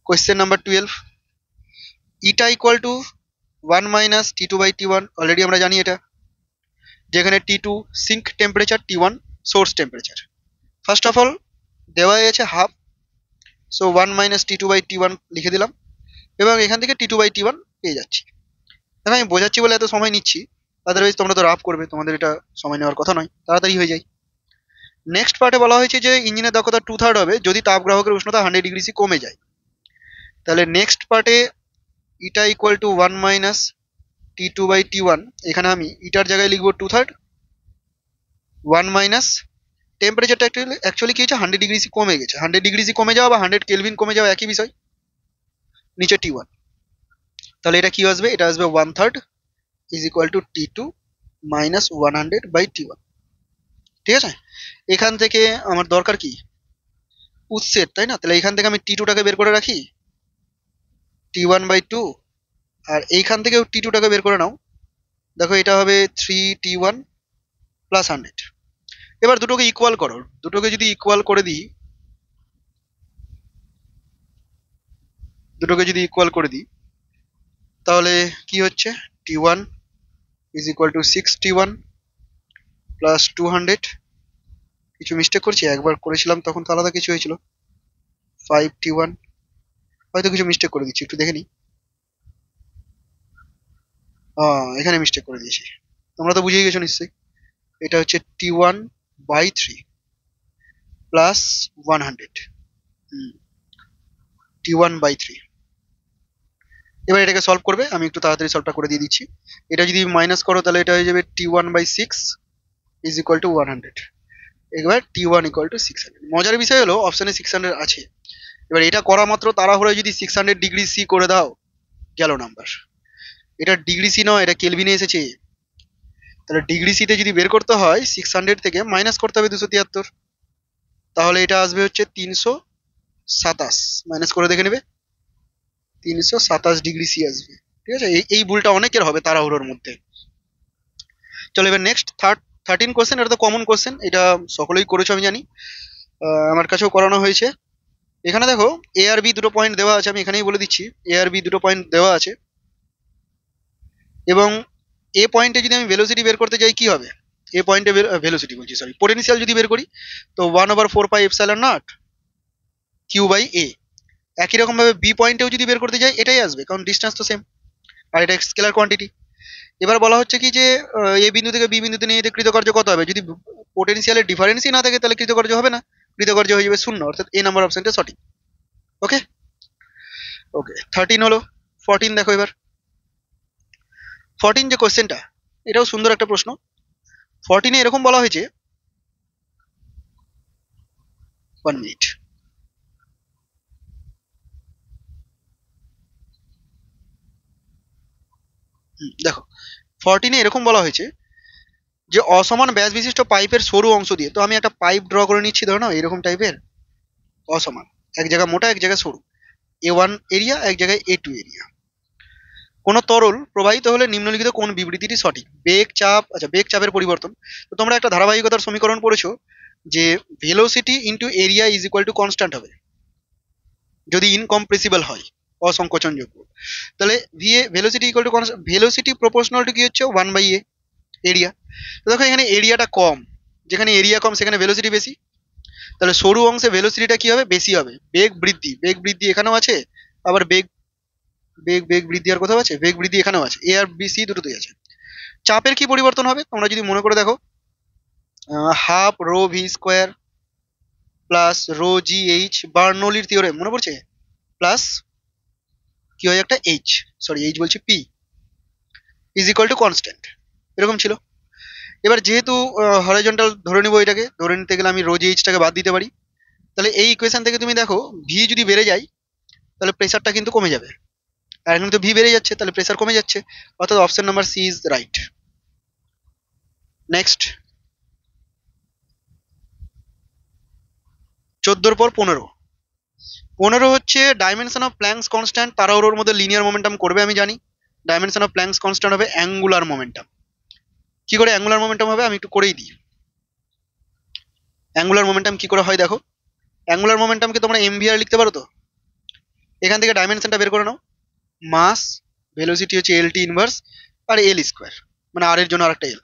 Question number 12, eta equal to 1 minus T2/T1, already আমরা জানি এটা, যেখানে T2 sink temperature, T1 source temperature. First of all দেওয়া আছে হাফ, সো 1 মাইনাস T2/T1 লিখে দিলাম, এবং এখান থেকে T2/T1 পেয়ে যাচ্ছি। দেখো আমি বোঝাচ্ছি বলে এত সময় নিচ্ছি, আদারওয়াইজ তোমরা তো রাফ করবে, তোমাদের এটা সময় নেওয়ার কথা নয়, তাড়াতাড়ি হয়ে যায়। নেক্সট পার্টে বলা হয়েছে যে ইঞ্জিনের দক্ষতা 2/3 হবে যদি তাপগ্রাহকের উষ্ণতা 100°C কমে যায়। তাহলে নেক্সট পার্টে ইটা ইকুয়াল টু 1 মাইনাস T2/T1, এখানে আমি ইটার জায়গায় লিখবো 2/3, 1 মাইনাস টেম্পারেচারটা অ্যাকচুয়ালি কি হচ্ছে 100°C কমে গেছে, 100°C কমে যাওয়া বা 100 কেলভিন কমে যাওয়া একই বিষয়, নিচে T1। তাহলে এটা কি আসবে, এটা আসবে 1/3 is equal two T2 minus 100/T1। ঠিক আছে, এখান থেকে আমার দরকার কি উৎসের, তাই না, তাহলে এখান থেকে আমি T2টাকে বের করে রাখি, T1/2, আর এইখান থেকেও T2টাকে বের করে নাও। দেখো এটা হবে 3T1 প্লাস 100। এবার দুটোকে ইকুয়াল করো, দুটোকে যদি ইকুয়াল করে দিই, তাহলে কি হচ্ছে, T1 is equal two 6T1 plus 200, কিছু মিস্টেক করছি, একবার করেছিলাম তখন তো আলাদা কিছু হয়েছিল, 5T1 হয়তো কিছু মিস্টেক করে দিচ্ছি, একটু দেখে নিই। এখানে মিস্টেক করে দিয়েছি, তোমরা তো বুঝেই গেছো নিশ্চয়ই। এটা হচ্ছে T1/3 প্লাস 100, T1/3। এবার এটাকে সলভ করবে, আমি একটু তাড়াতাড়ি সলভটা করে দিয়ে দিচ্ছি। এটা যদি মাইনাস করো তাহলে এটা হয়ে যাবে T1/6 ইজ ইকুয়াল টু 100। এবার T1 ইকুয়াল টু 600। মজার বিষয় হলো অপশানে 600 আছে। এবার এটা করা মাত্র তাড়াহুড়ো যদি 600 ডিগ্রি সি করে দাও, গেল নাম্বার। এটা ডিগ্রি সি নয়, এটা কেলভিনে এসেছে। তাহলে ডিগ্রি সিতে যদি বের করতে হয় 600 থেকে মাইনাস করতে হবে 273, তাহলে এটা আসবে হচ্ছে 327। মাইনাস করে দেখে নেবে, 327 ডিগ্রি সি আসবে। ঠিক আছে, এই ভুলটা অনেকের হবে তাড়াহুড়োর মধ্যে। চলো এবার নেক্সট 13 কোশ্চেন। এটা তো কমন কোশ্চেন, এটা সকলেই করেছো আমি জানি, আমার কাছেও করানো হয়েছে। এখানে দেখো এ আর বি দুটো পয়েন্ট দেওয়া আছে, আমি এখানেই বলে দিচ্ছি এ আর বি দুটো পয়েন্ট দেওয়া আছে, এবং এ পয়েন্টে যদি আমি ভেলোসিটি বের করতে যাই কি হবে, এ পয়েন্টে ভেলোসিটি বলছি সরি পোটেনশিয়াল যদি বের করি তো 1/4πε0 Q/a। একই রকম ভাবে বি পয়েন্টেও যদি বের করতে যাই এটাই আসবে, কারণ ডিস্টেন্স তো সেম, আর এটা স্কেলার কোয়ান্টিটি। এবার বলা হচ্ছে কি যে এ বিন্দু থেকে বি বিন্দুতে নিয়ে যেতে কৃতকার্য কত হবে, যদি পোটেনশিয়ালের ডিফারেন্সই না থাকে তাহলে কৃতকার্য হবে না, কৃতকার্য হয়ে যাবে 0, অর্থাৎ এ নাম্বার অপশনটা সঠিক। ওকে ওকে 13 হলো। 14 দেখো এবার। 14 যে কোশ্চেনটা, এটাও সুন্দর একটা প্রশ্ন। 14 এরকম বলা হয়েছে, 1 মিনিট, দেখো 14 এরকম বলা হয়েছে যে অসমান ব্যাস বিশিষ্ট পাইপের সরু অংশ দিয়ে, তো আমি একটা পাইপ ড্র করে নিচ্ছি, ধরো না এরকম টাইপের অসমান, এক জায়গায় মোটা এক জায়গায় সরু, A1 এরিয়া এক জায়গায় A2 এরিয়া। কোন তরল প্রবাহিত হলে নিম্নলিখিত কোন বিবৃতিটি সঠিক? বেগ চাপ, আচ্ছা বেগ চাপের পরিবর্তন। তো তোমরা একটা ধারাবাহিকতার সমীকরণ পড়েছো যে velocity into area is equal to constant হবে যদি ইনকম্প্রেসিবল হয়, অসংকোচনযোগ্য। তাহলে velocity equal to velocity proportional to কি হচ্ছে 1/a এরিয়া। তো দেখো এখানে এরিয়াটা কম, যেখানে এরিয়া কম সেখানে ভেলোসিটি বেশি, তাহলে সরু অংশে ভেলোসিটিটা কি হবে, বেশি হবে। বেগ বৃদ্ধি, বেগ বৃদ্ধি এখানেও আছে, আবার বেগ বেগ বেগ বৃদ্ধি আর কোথাও আছে, বেগ বৃদ্ধি এখানেও আছে, এ আর বি সি দুটোতেই আছে। চাপের কি পরিবর্তন হবে তোমরা যদি মনে করে দেখো, half rho V square plus rho G H, বার্নৌলির থিওরেম মনে পড়ছে, প্লাস কি হয় একটা এইচ, সরি এইচ বলছি P, is equal to constant, এরকম ছিল। এবার যেহেতু হরাইজন্টাল ধরে নিব, এটাকে ধরে নিতে গেলে আমি রো জি এইচটাকে বাদ দিতে পারি, তাহলে এই ইকুয়েশন থেকে তুমি দেখো ভি যদি বেড়ে যায় তাহলে প্রেসারটা কিন্তু কমে যাবে, আর এখানে তো ভি বেড়ে যাচ্ছে তাহলে প্রেসার কমে যাচ্ছে, অর্থাৎ option number C is right. Next 14 পর 15 হচ্ছে ডাইমেনশন অফ প্ল্যাঙ্কস কনস্ট্যান্ট, তারা ওর মধ্যে লিনিয়ার মোমেন্টাম করবে আমি জানি। ডাইমেনশন অফ প্ল্যাঙ্কস কনস্ট্যান্ট হবে অ্যাঙ্গুলার মোমেন্টাম। কি করে অ্যাঙ্গুলার মোমেন্টাম হবে আমি একটু করেই দিই। অ্যাঙ্গুলার মোমেন্টাম কি করে হয় দেখো, অ্যাঙ্গুলার মোমেন্টামকে তোমরা এমভিআর লিখতে পারো। তো এখান থেকে ডাইমেনশনটা বের করে নাও, মাস ভেলোসিটি হচ্ছে এলটি ইনভার্স আর এল স্কোয়ার, মানে আর এর জন্য আরেকটা এল।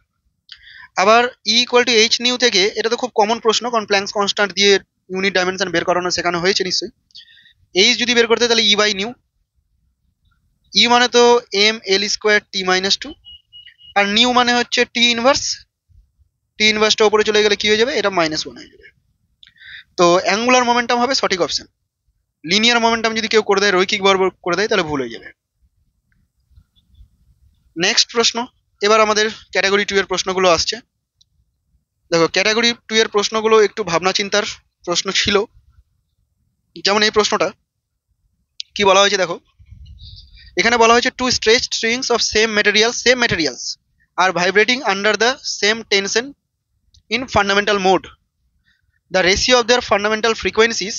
আবার E equal to H new থেকে, এটা তো খুব কমন প্রশ্ন কারণ প্ল্যাঙ্কস কনস্ট্যান্ট দিয়ে ইউনিট ডাইমেনশন বের করানো শেখানো হয়েছে নিশ্চয়ই। এইচ যদি বের করতে তাহলে ই বাই নিউ, ই মানে তো এম এল স্কোয়ার টি মাইনাস টু, আর নিউ মানে হচ্ছে টি ইনভার্স, টি ইনভার্সটা উপরে চলে গেলে কি হয়ে যাবে, এটা -1 হয়ে যাবে। তো অ্যাঙ্গুলার মোমেন্টাম হবে সঠিক অপশন। লিনিয়ার মোমেন্টাম যদি কেউ করে দেয়, রৈখিক বর্গ করে দেয়, তাহলে ভুল হয়ে যাবে। নেক্সট প্রশ্ন, এবার আমাদের ক্যাটাগরি 2 এর প্রশ্নগুলো আসছে। দেখো ক্যাটাগরি 2 এর প্রশ্নগুলো একটু ভাবনা চিন্তার প্রশ্ন ছিল। যেমন এই প্রশ্নটা কি বলা হয়েছে দেখো, এখানে বলা হয়েছে two stretched strings of same materials are vibrating under the same tension in fundamental mode, the ratio of their fundamental frequencies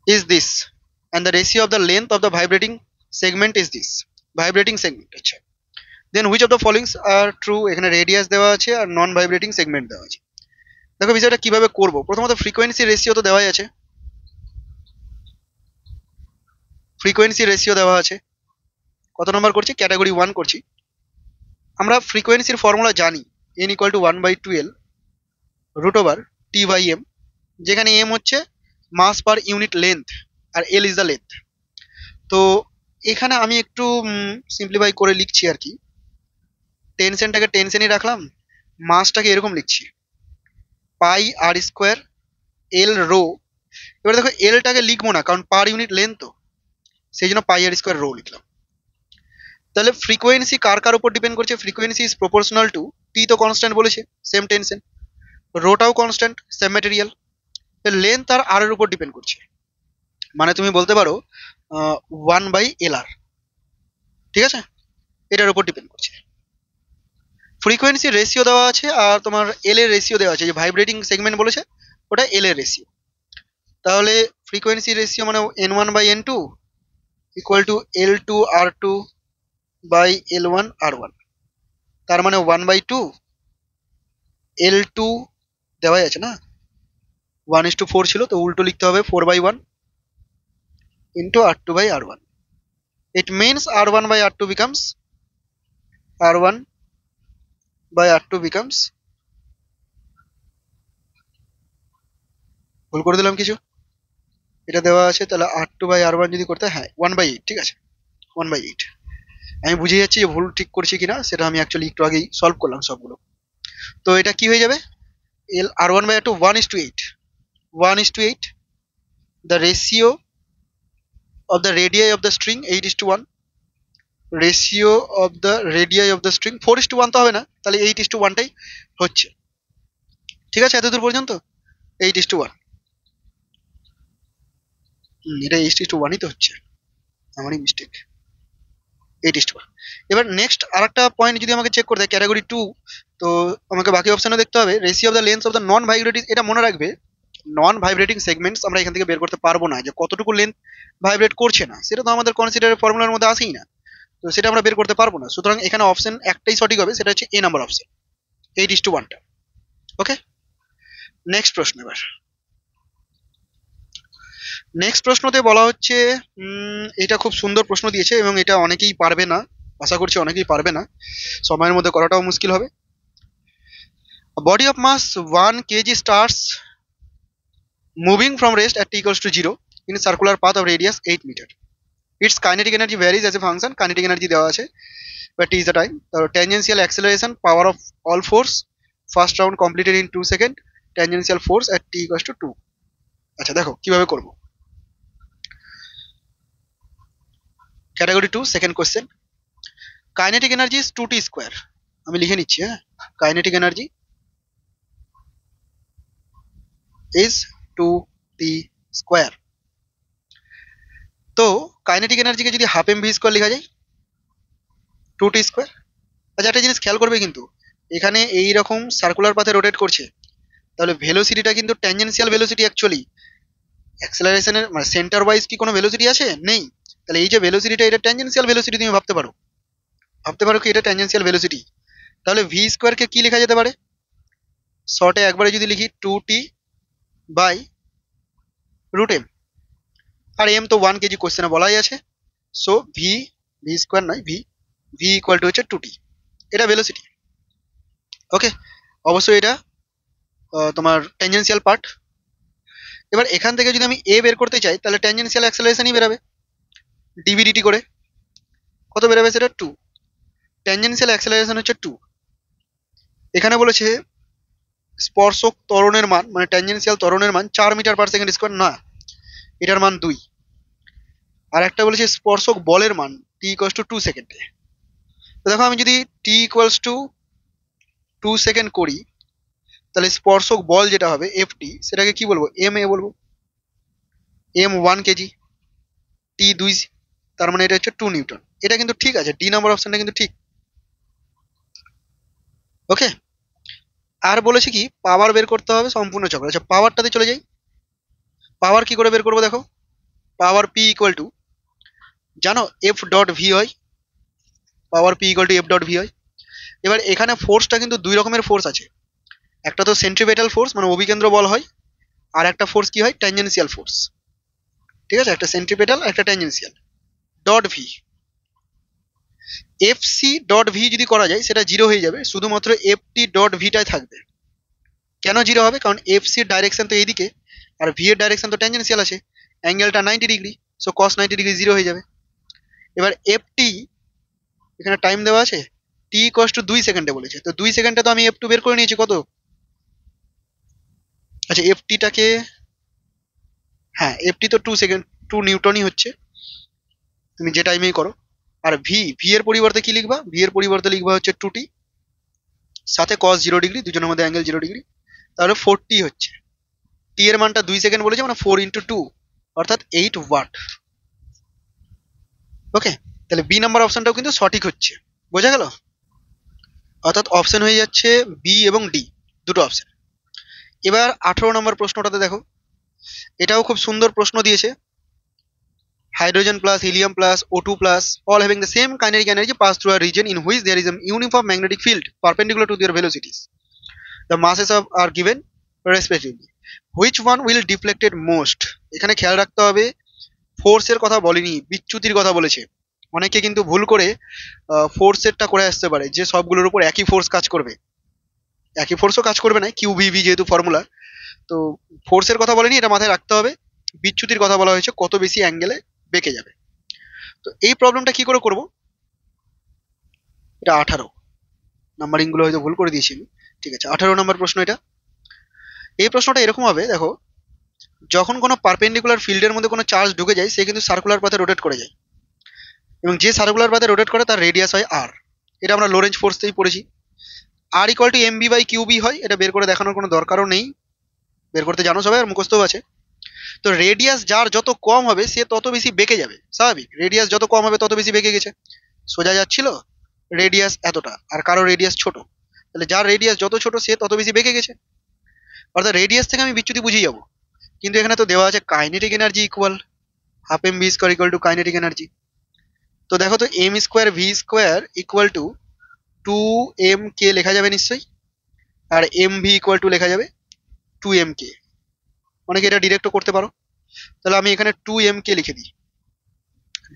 is this and the ratio of the length of the vibrating segment is this, vibrating segment আচ্ছা, then which of the following are true, এখানে radius দেওয়া আছে আর নন vibrating segment দেওয়া আছে। দেখো বিষয়টা কিভাবে করব, প্রথমত ফ্রিকোয়েন্সি রেশিও তো দেওয়াই আছে, ফ্রিকোয়েন্সি রেশিও দেওয়া আছে। কত নম্বর করছি, ক্যাটাগরি 1 করছি। আমরা ফ্রিকোয়েন্সির ফর্মুলা জানি, n equal to 1/12 root over T by M, যেখানে এম হচ্ছে মাস পার ইউনিট লেন্থ আর এল ইজ দ্য লেন্থ। তো এখানে আমি একটু সিম্পলিফাই করে লিখছি আর কি। টেনশনটাকে টেনশনই রাখলাম, মাসটাকে এরকম লিখছি, পাই আর স্কোয়ার এল রো। এবার দেখো এলটাকে লিখবো না, কারণ পার ইউনিট লেন্থ, তো সেই জন্য পাই আর স্কোয়ার রো লিখলাম। তাহলে ফ্রিকোয়েন্সি কার কার উপর ডিপেন্ড করছে? Frequency is proportional to T, তো কনস্ট্যান্ট বলেছে, সেম টেনশন। রোটাও কনস্ট্যান্ট, সেম ম্যাটেরিয়াল। লেন্থ আর আর এর উপর ডিপেন্ড করছে, মানে তুমি বলতে পারো 1/LR, ঠিক আছে, এটার উপর ডিপেন্ড করছে। ফ্রিকোয়েন্সি রেশিও দেওয়া আছে, আর তোমার এল এর রেশিও দেওয়া আছে, যে ভাইব্রেটিং সেগমেন্ট বলেছে ওটা এল এর রেশিও। তাহলে ফ্রিকোয়েন্সি রেশিও মানে N1/N2 ইকুয়াল টু L2R2/L1R1, তার মানে 1/2 L2 দেওয়াই আছে না, 1:4 ছিল, তো উল্টো লিখতে হবে 4/1 into R2/R1. It means R1/R2 becomes R1/R2 becomes, ভুল করে দিলাম কিছু, এটা দেওয়া আছে, তাহলে R2/R1 যদি করতে হয়, হ্যাঁ 1/8, ঠিক আছে, 1/8। আমি বুঝে যাচ্ছি যে ভুল ঠিক করছি কিনা, সেটা আমি অ্যাকচুয়ালি একটু আগেই সলভ করলাম সবগুলো। তো এটা কি হয়ে যাবে, এল R1/R2 1:8, 1:8, the ratio of the radii of the string 8:1, ratio of the radii of the string 4:1 তো হবে না, তাহলে 8:1টাই হচ্ছে, ঠিক আছে, এতদূর পর্যন্ত 8:1। এটা 8:1ই তো হচ্ছে, আমারই মিস্টেক, 8:1। এবার নেক্সট আরেকটা পয়েন্ট যদি আমাকে চেক করতে হয়, ক্যাটাগরি 2, তো আমাকে বাকি অপশনও দেখতে হবে। Ratio of the length of the non vibrating, এটা মনে রাখবে, নন ভাইব্রেটিং সেগমেন্টস আমরা এখান থেকে বের করতে পারবো না, যে কতটুকু লেন্থ ভাইব্রেট করছে না, সেটা তো আমাদের কনসিডারের ফর্মুলার মধ্যে আসেই না, তো সেটা আমরা বের করতে পারবো না। সুতরাং এখানে অপশন একটাই সঠিক হবে, সেটা হচ্ছে এ নাম্বার অপশন, 8:1টা। ওকে, নেক্সট প্রশ্ন। এবার নেক্সট প্রশ্নতে বলা হচ্ছে, এটা খুব সুন্দর প্রশ্ন দিয়েছে, এবং এটা অনেকেই পারবে না, আশা করছি অনেকেই পারবে না, সময়ের মধ্যে করাটাও মুশকিল হবে। Body of mass 1 kg starts moving from rest at t equals to 0 in a circular path of radius 8 meter. Its kinetic energy varies as a function, kinetic energy দেওয়া আছে, but t is the time. The tangential acceleration, power of all force, first round completed in 2 seconds, tangential force at t equals to 2. আচ্ছা দেখো কিভাবে করব। Category 2 second question, kinetic energy is 2t square. আমি লিখে নিচ্ছি, হ্যাঁ, kinetic energy is 2t square. তো kinetic এনার্জিকে যদি হাফ mv স্কোয়ার লেখা যায়, 2t স্কোয়ার। আচ্ছা একটা জিনিস খেয়াল করবে কিন্তু, এখানে এই রকম সার্কুলার পাথে রোটেট করছে, তাহলে ভেলোসিটিটা কিন্তু ট্যানজেনশিয়াল ভেলোসিটি, অ্যাকচুয়ালি অ্যাক্সেলারেশনের মানে সেন্টার ওয়াইজ কি কোনো ভেলোসিটি আছে? নেই। তাহলে এই যে ভেলোসিটিটা, এটা ট্যানজেনশিয়াল ভেলোসিটি, তুমি ভাবতে পারো কি এটা ট্যানজেনশিয়াল ভেলোসিটি। তাহলে ভি স্কোয়ারকে কি লেখা যেতে পারে? শর্টে একবারে যদি লিখি 2t বাই রুট এম, আর এম তো 1 kg কোশ্চেনে বলাই আছে, সো ভি স্কোয়ার নয়, ভি ইকুয়াল টু হচ্ছে 2t, এটা ভেলোসিটি। ওকে, অবশ্যই এটা তোমার ট্যানজেনশিয়াল পার্ট। এবার এখান থেকে যদি আমি এ বের করতে চাই, তাহলে ট্যানজেনশিয়াল অ্যাক্সেলারেশনই বেরাবে, ডিভিডিটি করে কত বেরাবে, সেটা 2, ট্যানজেনশিয়াল অ্যাক্সেলারেশন হচ্ছে 2। এখানে বলেছে স্পর্শক ত্বরণের মান, মানে ট্যানজেনশিয়াল ত্বরণের মান 4 মিটার পার সেকেন্ড স্কোয়ার, না, এটার মান 2। আর একটা বলেছে স্পর্শক বলের মান টি ইকুয়ালস টু 2 সেকেন্ডে। তো দেখো আমি যদি টি ইকুয়ালস টু 2 সেকেন্ড করি, তাহলে স্পর্শক বল যেটা হবে এফটি, সেটাকে কি বলবো, এম এ বলবো, এম 1 কেজি, টি 2, তার মানে এটা হচ্ছে 2 নিউটন। এটা কিন্তু ঠিক আছে, ডি নাম্বার অপশনটা কিন্তু ঠিক। ওকে, আর বলেছে কি পাওয়ার বের করতে হবে সম্পূর্ণ চক্র। আচ্ছা পাওয়ারটাতে চলে যাই, পাওয়ার কি করে বের করবো, দেখো পাওয়ার পি ইকুয়াল টু, জানো এফ ডট ভি হয়, power P equal to F dot V হয়। এবার এখানে ফোর্সটা কিন্তু দুই রকমের ফোর্স আছে, একটা তো সেন্ট্রিপেটাল ফোর্স মানে অভিকেন্দ্র বল হয়, আর একটা ফোর্স কি হয়, ট্যানজেনশিয়াল ফোর্স, ঠিক আছে, একটা সেন্ট্রিপেটাল একটা tangential. Dot v, F C dot v যদি করা যায় সেটা জিরো হয়ে যাবে, শুধুমাত্র এফ টি ডট ভিটাই থাকবে। কেন জিরো হবে, কারণ এফ সির ডাইরেকশন তো এইদিকে, আর ভি এর ডাইরেকশন তো ট্যানজেনশিয়াল আছে, অ্যাঙ্গেলটা 90 ডিগ্রি, সো কস 90 ডিগ্রি 0 হয়ে যাবে। এবার এফটি, এখানে টাইম দেওয়া আছে, টি ইকুয়ালস টু 2 সেকেন্ডে বলেছে, তো 2 সেকেন্ডে তো আমি এফ টু বের করে নিয়েছি কত, আচ্ছা এফটিটাকে, হ্যাঁ এফটি তো 2 সেকেন্ড, 2 নিউটনই হচ্ছে, তুমি যে টাইমেই করো। আর ভি, ভি এর পরিবর্তে কি লিখবা, ভি এর পরিবর্তে লিখবা হচ্ছে 2t, সাথে কস 0 ডিগ্রি, দুজনের মধ্যে অ্যাঙ্গেল 0 ডিগ্রি, তাহলে 4t হচ্ছে। টি এর মানটা 2 সেকেন্ড বলেছে, মানে 4 × 2 অর্থাৎ 8 ওয়াট। ওকে, তাহলে বি নাম্বার অপশনটাও কিন্তু সঠিক হচ্ছে, বোঝা গেল? অর্থাৎ অপশন হয়ে যাচ্ছে বি এবং ডি, দুটো অপশন। এবার 18 নম্বর প্রশ্নটাতে দেখো, এটাও খুব সুন্দর প্রশ্ন দিয়েছে। Hydrogen plus helium plus O2 plus all having the same kinetic energy pass through a region in which there is a uniform magnetic field perpendicular to their velocities. The masses of are given respectively. Which one will deflected most? এখানে খেয়াল রাখতে হবে, ফোর্সের কথা বলেনি, বিচ্যুতির কথা বলেছে। অনেকে কিন্তু ভুল করে ফোর্সেরটা করে আসতে পারে, যে সবগুলোর উপর একই ফোর্স কাজ করবে। একই ফোর্সও কাজ করবে না, কিউভিভি যেহেতু ফর্মুলা, তো ফোর্সের কথা বলেনি, এটা মাথায় রাখতে হবে। বিচ্যুতির কথা বলা হয়েছে, কত বেশি অ্যাঙ্গেলে বেঁকে যাবে। তো এই প্রবলেমটা কি করে করব, এটা 18 নাম্বারিং গুলো হয়তো ভুল করে দিয়েছি আমি, ঠিক আছে। 18 নম্বর প্রশ্ন এটা। এই প্রশ্নটা এরকম হবে, দেখো যখন কোনো পারপেন্ডিকুলার ফিল্ডের মধ্যে কোনো চার্জ ঢুকে যায়, সে কিন্তু সার্কুলার পাথে রোটেট করে যায়, এবং যে সার্কুলার পাথে রোটেট করে তার রেডিয়াস হয় আর। এটা আমরা লোরেন্জ ফোর্সতেই পড়েছি। R equal to M B by QB হয়, এটা বের করে দেখানোর কোনো দরকারও নেই, বের করতে জানো সবাই, আর মুখস্থও আছে। তো রেডিয়াস যার যত কম হবে সে তত বেশি বেঁকে যাবে, স্বাভাবিক, রেডিয়াস যত কম হবে তত বেশি বেঁকে গেছে। সোজা যাচ্ছিল, রেডিয়াস এতটা, আর কারো রেডিয়াস ছোট, তাহলে যার রেডিয়াস যত ছোট সে তত বেশি বেঁকে গেছে। অর্থাৎ রেডিয়াস থেকে আমি বিচ্যুতি বুঝিয়ে যাবো, কিন্তু এখানে তো দেওয়া আছে kinetic energy equal half M v square equal to kinetic energy. তো দেখো তো M square v square equal to 2m k লেখা যাবে নিশ্চয়ই, আর এম ভি ইকুয়াল টু লেখা যাবে 2m k। অনেকে এটা ডিরেক্টও করতে পারো, তাহলে আমি এখানে 2m k লিখে দিই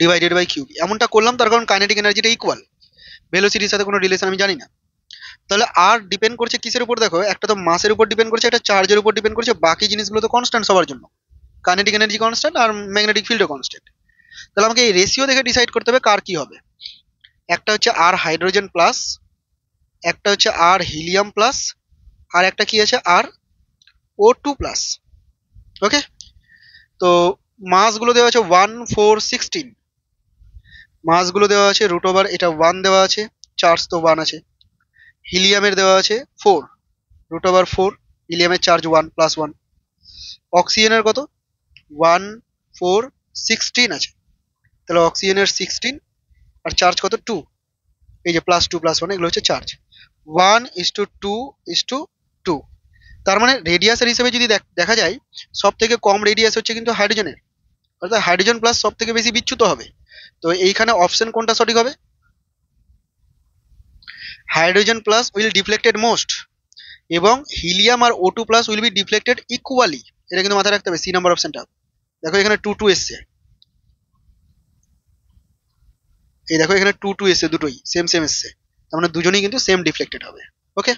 ডিভাইডেড বাই কিউবি। এমনটা করলাম তার কারণ কাইনেটিক এনার্জিটা ইকুয়াল, ভেলোসিটির সাথে কোনো রিলেশন আমি জানি না। তাহলে আর ডিপেন্ড করছে কিসের উপর, দেখো একটা তো মাসের উপর ডিপেন্ড করছে, একটা চার্জের উপর ডিপেন্ড করছে, বাকি জিনিসগুলো তো কনস্ট্যান্ট সবার জন্য, কাইনেটিক এনার্জি কনস্ট্যান্ট আর ম্যাগনেটিক ফিল্ডও কনস্ট্যান্ট। তাহলে আমাকে এই রেশিও দেখে ডিসাইড করতে হবে কার কি হবে। একটা হচ্ছে আর হাইড্রোজেন প্লাস, একটা হচ্ছে আর হিলিয়াম প্লাস, আর একটা কি আছে আর O2 প্লাস। ওকে, তো মাসগুলো দেওয়া আছে 1 4 16, মাসগুলো দেওয়া আছে রুট ওভার, এটা 1 দেওয়া আছে, চার্জ তো 1 আছে। হিলিয়ামের দেওয়া আছে 4 রুট ওভার 4, হিলিয়ামের চার্জ 1 প্লাস 1। অক্সিজেনের কত 1 4 16 আছে, তাহলে অক্সিজেনের 16 আর চার্জ কত 2, এই যে প্লাস 2 প্লাস 1 এগুলো হচ্ছে চার্জ। 1:2:2, তার মানে রেডিয়াসের হিসেবে যদি দেখা যায় সব থেকে কম রেডিয়াস হচ্ছে কিন্তু হাইড্রোজেনের, অর্থাৎ হাইড্রোজেন প্লাস সব থেকে বেশি বিচ্যুত হবে। তো এইখানে অপশন কোনটা সঠিক হবে, hydrogen plus will deflected most, এবং হিলিয়াম আর O2 plus will be deflected equally. এটা কিন্তু মাথায় রাখতে হবে, সি নাম্বার অপশনটা। দেখো এখানে 2 2 এসছে, এই দেখো এখানে 2 2 এসছে, দুটোই সেম সেম এসছে, তার মানে দুজনেই কিন্তু সেম ডিফ্লেক্টেড হবে। ওকে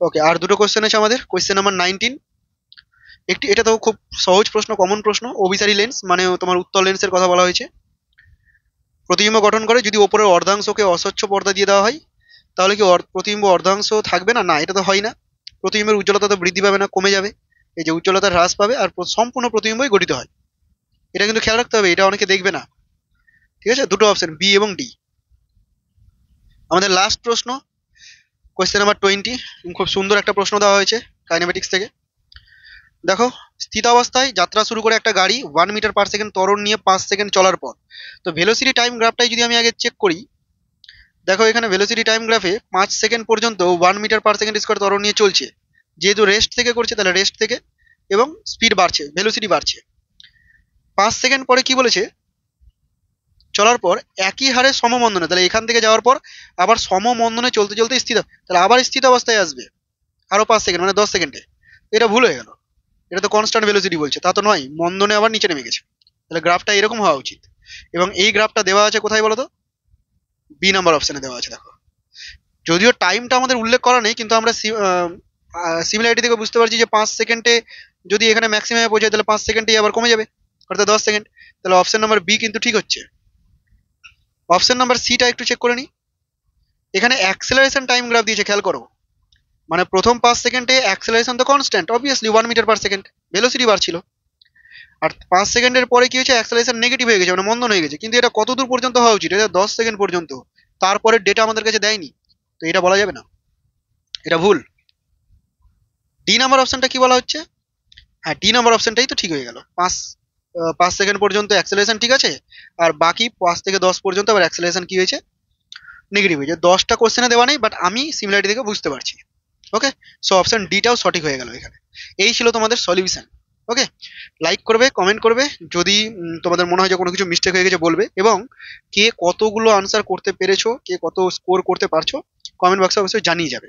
ওকে, আর দুটো কোশ্চেন আছে আমাদের। কোশ্চেন নাম্বার 19, একটি, এটা তো খুব সহজ প্রশ্ন, কমন প্রশ্ন। অভিসারী লেন্স মানে তোমার উত্তল লেন্সের কথা বলা হয়েছে। প্রতিবিম্ব গঠন করে, যদি ওপরের অর্ধাংশকে অস্বচ্ছ পর্দা দিয়ে দেওয়া হয় তাহলে কি প্রতিবিম্ব অর্ধাংশ থাকবে না, না এটা তো হয় না। প্রতিবিম্বের উজ্জ্বলতা তো বৃদ্ধি পাবে না, কমে যাবে, এই যে উজ্জ্বলতা হ্রাস পাবে, আর সম্পূর্ণ প্রতিবিম্বই গঠিত হয়। এটা কিন্তু খেয়াল রাখতে হবে, এটা অনেকে দেখবে না, ঠিক আছে। দুটো অপশন বি এবং ডি। আমাদের লাস্ট প্রশ্ন, কোয়েশ্চেন নাম্বার 20, খুব সুন্দর একটা প্রশ্ন দেওয়া হয়েছে কাইনেমেটিক্স থেকে। দেখো স্থিতাবস্থায় যাত্রা শুরু করে একটা গাড়ি 1 মিটার পার সেকেন্ড ত্বরণ নিয়ে 5 সেকেন্ড চলার পর, তো ভেলোসিটি টাইম গ্রাফটাই যদি আমি আগে চেক করি, দেখো এখানে ভেলোসিটি টাইম গ্রাফে 5 সেকেন্ড পর্যন্ত 1 মিটার পার সেকেন্ড স্কোয়ার ত্বরণ নিয়ে চলছে, যেহেতু রেস্ট থেকে করছে তাহলে রেস্ট থেকে, এবং স্পিড বাড়ছে, ভেলোসিটি বাড়ছে। 5 সেকেন্ড পরে কি বলেছে, চলার পর একই হারে সমমন্দনে, তাহলে এখান থেকে যাওয়ার পর আবার সমমন্দনে চলতে চলতে স্থির, তাহলে আবার স্থিত অবস্থায় আসবে আরো 5 সেকেন্ড, মানে 10 সেকেন্ডে। এটা ভুল হয়ে গেল, এটা তো কনস্ট্যান্ট ভেলোসিটি বলছে, তা তো নয়, মন্দনে আবার নিচে নেমে গেছে। তাহলে গ্রাফটা এরকম হওয়া উচিত, এবং এই গ্রাফটা দেওয়া আছে কোথায় বলো তো, বি নাম্বার অপশনে দেওয়া আছে। দেখো যদিও টাইমটা আমাদের উল্লেখ করা নেই, কিন্তু আমরা সিমিলারিটি থেকে বুঝতে পারছি যে 5 সেকেন্ডে যদি এখানে ম্যাক্সিমামে পৌঁছায় তাহলে 5 সেকেন্ডেই আবার কমে যাবে, অর্থাৎ 10 সেকেন্ড। তাহলে অপশন নাম্বার বি কিন্তু ঠিক হচ্ছে। অপশন নাম্বার সিটা একটু চেক করে নিই। এখানে অ্যাক্সেলারেশন টাইম গ্রাফ দিয়েছে, খেয়াল করো। মানে প্রথম 5 সেকেন্ডে অ্যাক্সেলারেশন তো constant, obviously 1 metre per second velocity বাড়ছিল। আর 5 সেকেন্ডের পরে কি হয়েছে, অ্যাক্সেলারেশন নেগেটিভ হয়ে গেছে, মানে মন্দন হয়ে গেছে। কিন্তু এটা কত দূর পর্যন্ত হওয়া উচিত, এটা 10 সেকেন্ড পর্যন্ত। তারপরে ডেটা আমাদের কাছে দেয়নি, তো এটা বলা যাবে না, এটা ভুল। ডি নাম্বার অপশনটা কি বলা হচ্ছে? হ্যাঁ, ডি নাম্বার অপশনটাই তো ঠিক হয়ে গেল। 5 সেকেন্ড পর্যন্ত অ্যাক্সেলারেশন ঠিক আছে, আর বাকি 5 থেকে 10 পর্যন্ত আবার অ্যাক্সেলারেশন কি হয়েছে, নেগেটিভ হয়েছে। 10টা কোশ্চেনে দেওয়া নেই, বাট আমি সিমিলারিটি থেকে বুঝতে পারছি। ওকে, সো অপশন ডিটাও সঠিক হয়ে গেল এখানে। এই ছিল তোমাদের সলিউশন। ওকে, লাইক করবে, কমেন্ট করবে, যদি তোমাদের মনে হয় যে কোনো কিছু মিস্টেক হয়ে গেছে বলবে, এবং কে কতগুলো আনসার করতে পেরেছো, কে কত স্কোর করতে পারছো, কমেন্ট বক্সে অবশ্যই জানিয়ে যাবে।